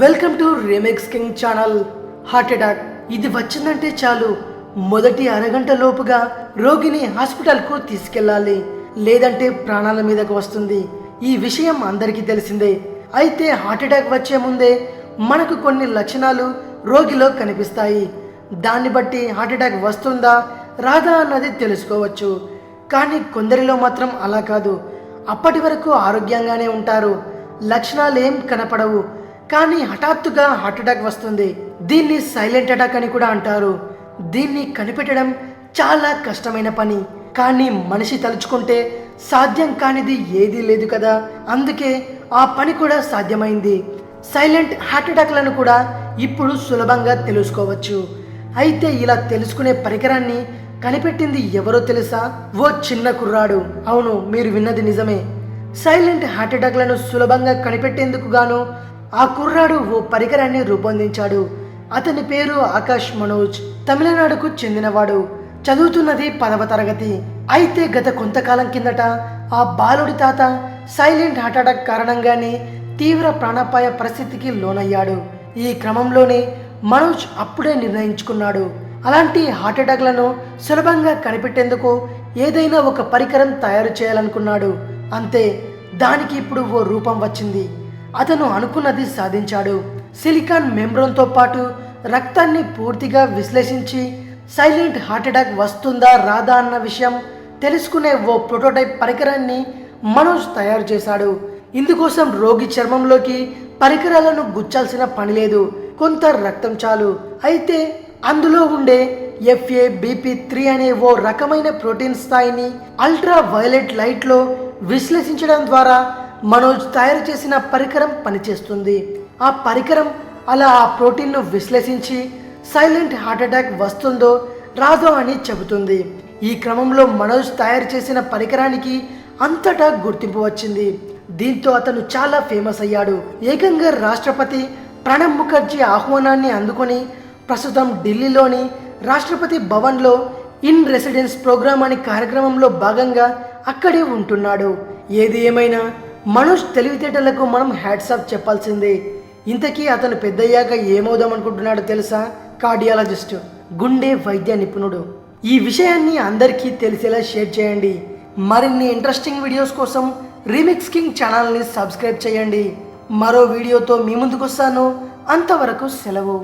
Welcome to remix king channel. Heart attack ఇది వచ్చిందంటే చాలు మొదటి అరగంట లోపుగా రోగిని హాస్పిటల్కు తీసుకెళ్ళాలి, లేదంటే ప్రాణాల మీదకు వస్తుంది. ఈ విషయం అందరికీ తెలిసిందే. అయితే హార్ట్ అటాక్ వచ్చే ముందే మనకు కొన్ని లక్షణాలు రోగిలో కనిపిస్తాయి. దాన్ని బట్టి హార్ట్ అటాక్ వస్తుందా రాదా అన్నది తెలుసుకోవచ్చు. కానీ కొందరిలో మాత్రం అలా కాదు. అప్పటి వరకు ఆరోగ్యంగానే ఉంటారు, లక్షణాలు ఏం కనపడవు, కానీ హఠాత్తుగా హార్ట్ అటాక్ వస్తుంది. దీన్ని సైలెంట్ అటాక్ అని కూడా అంటారు. దీన్ని కనిపెట్టడం చాలా కష్టమైన పని, కానీ మనిషి తలుచుకుంటే సాధ్యం కానిది ఏదీ లేదు కదా. అందుకే ఆ పని కూడా సాధ్యమైంది. సైలెంట్ హార్ట్ అటాక్లను కూడా ఇప్పుడు సులభంగా తెలుసుకోవచ్చు. అయితే ఇలా తెలుసుకునే పరికరాన్ని కనిపెట్టింది ఎవరో తెలుసా? ఓ చిన్న కుర్రాడు. అవును, మీరు విన్నది నిజమే. సైలెంట్ హార్ట్ అటాక్లను సులభంగా కనిపెట్టేందుకు గాను ఆ కుర్రాడు ఓ పరికరాన్ని రూపొందించాడు. అతని పేరు ఆకాష్ మనోజ్. తమిళనాడుకు చెందినవాడు. చదువుతున్నది 10వ తరగతి. అయితే గత కొంతకాలం కిందట ఆ బాలుడి తాత సైలెంట్ హార్ట్ అటాక్ కారణంగానే తీవ్ర ప్రాణాపాయ పరిస్థితికి లోనయ్యాడు. ఈ క్రమంలోనే మనోజ్ అప్పుడే నిర్ణయించుకున్నాడు, అలాంటి హార్ట్ అటాక్లను సులభంగా కనిపెట్టేందుకు ఏదైనా ఒక పరికరం తయారు చేయాలనుకున్నాడు. అంతే, దానికి ఇప్పుడు ఓ రూపం వచ్చింది. అతను అనుకున్నది సాధించాడు. సిలికాన్ మెంబ్రేన్తో పాటు రక్తాన్ని పూర్తిగా విశ్లేషించి సైలెంట్ హార్ట్ అటాక్ వస్తుందా రాదా అన్న విషయం తెలుసుకునే ఓ ప్రోటోటైప్ పరికరాన్ని మనోజ్ తయారు చేశాడు. ఇందుకోసం రోగి చర్మంలోకి పరికరాలను గుచ్చాల్సిన పని లేదు, కొంత రక్తం చాలు. అయితే అందులో ఉండే FABP3 అనే ఓ రకమైన ప్రోటీన్ స్థాయిని అల్ట్రా వైలెట్ లైట్లో విశ్లేషించడం ద్వారా మనోజ్ తయారు చేసిన పరికరం పనిచేస్తుంది. ఆ పరికరం అలా ఆ ప్రోటీన్ను విశ్లేషించి సైలెంట్ హార్ట్ అటాక్ వస్తుందో రాదో అని చెబుతుంది. ఈ క్రమంలో మనోజ్ తయారు చేసిన పరికరానికి అంతటా గుర్తింపు వచ్చింది. దీంతో అతను చాలా ఫేమస్ అయ్యాడు. ఏకంగా రాష్ట్రపతి ప్రణబ్ ముఖర్జీ ఆహ్వానాన్ని అందుకొని ప్రస్తుతం ఢిల్లీలోని రాష్ట్రపతి భవన్లో ఇన్ రెసిడెన్స్ ప్రోగ్రామ్ అనే కార్యక్రమంలో భాగంగా అక్కడే ఉంటున్నాడు. ఏది ఏమైనా మనోజ్ తెలివితేటలకు మనం హ్యాట్స్ ఆఫ్ చెప్పాల్సిందే. ఇంతకీ అతను పెద్దయ్యాక ఏమవుదాం అనుకుంటున్నాడో తెలుసా? కార్డియాలజిస్ట్, గుండె వైద్య నిపుణుడు. ఈ విషయాన్ని అందరికీ తెలిసేలా షేర్ చేయండి. మరిన్ని ఇంట్రెస్టింగ్ వీడియోస్ కోసం రీమిక్స్ కింగ్ ఛానల్ని సబ్స్క్రైబ్ చేయండి. మరో వీడియోతో మీ ముందుకు వస్తాను. అంతవరకు సెలవు.